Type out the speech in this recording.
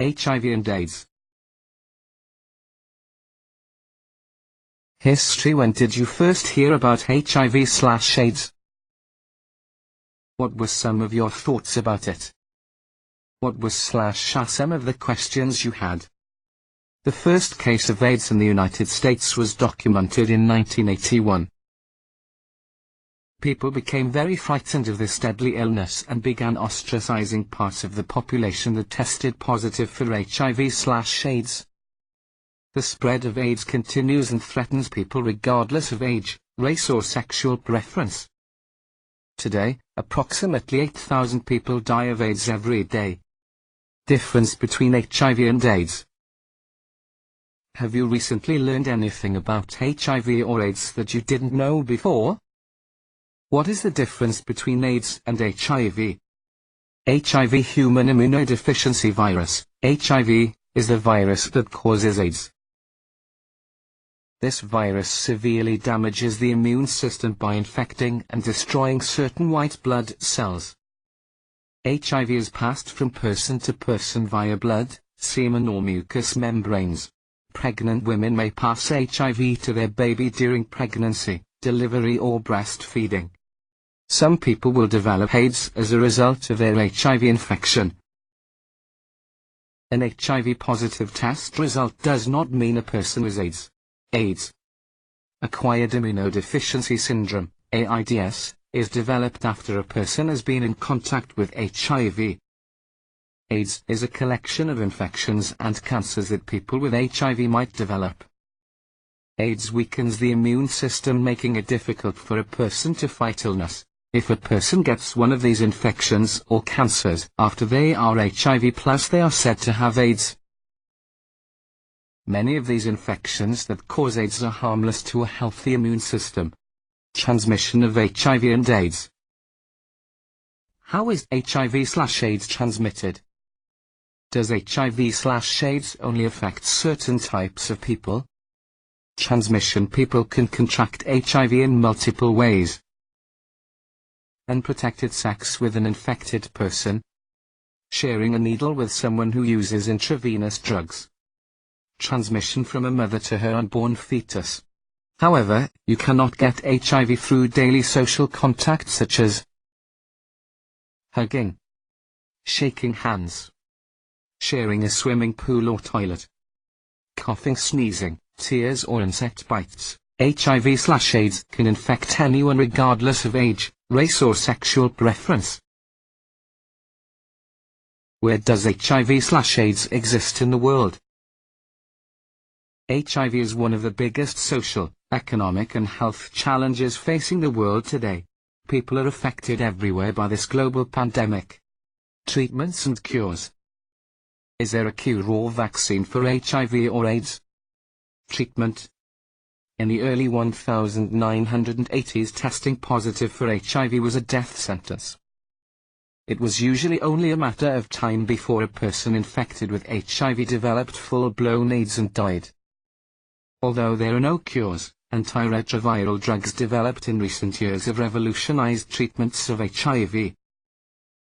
HIV and AIDS. History. When did you first hear about HIV/AIDS? What were some of your thoughts about it? What was some of the questions you had? The first case of AIDS in the United States was documented in 1981. People became very frightened of this deadly illness and began ostracizing parts of the population that tested positive for HIV/AIDS. The spread of AIDS continues and threatens people regardless of age, race or sexual preference. Today, approximately 8,000 people die of AIDS every day. Difference between HIV and AIDS. Have you recently learned anything about HIV or AIDS that you didn't know before? What is the difference between AIDS and HIV? HIV, human immunodeficiency virus. HIV is the virus that causes AIDS. This virus severely damages the immune system by infecting and destroying certain white blood cells. HIV is passed from person to person via blood, semen or mucous membranes. Pregnant women may pass HIV to their baby during pregnancy, delivery or breastfeeding. Some people will develop AIDS as a result of their HIV infection. An HIV-positive test result does not mean a person has AIDS. AIDS, acquired immunodeficiency syndrome, AIDS, is developed after a person has been in contact with HIV. AIDS is a collection of infections and cancers that people with HIV might develop. AIDS weakens the immune system, making it difficult for a person to fight illness. If a person gets one of these infections or cancers after they are HIV+, they are said to have AIDS. Many of these infections that cause AIDS are harmless to a healthy immune system. Transmission of HIV and AIDS. How is HIV/AIDS transmitted? Does HIV/AIDS only affect certain types of people? Transmission. People can contract HIV in multiple ways. Unprotected sex with an infected person. Sharing a needle with someone who uses intravenous drugs. Transmission from a mother to her unborn fetus. However, you cannot get HIV through daily social contact such as hugging, shaking hands, sharing a swimming pool or toilet, coughing, sneezing, tears or insect bites. HIV/AIDS can infect anyone regardless of age, race or sexual preference. Where does HIV/AIDS exist in the world? HIV is one of the biggest social, economic and health challenges facing the world today. People are affected everywhere by this global pandemic. Treatments and cures. Is there a cure or vaccine for HIV or AIDS? Treatment. In the early 1980s, testing positive for HIV was a death sentence. It was usually only a matter of time before a person infected with HIV developed full-blown AIDS and died. Although there are no cures, antiretroviral drugs developed in recent years have revolutionized treatments of HIV.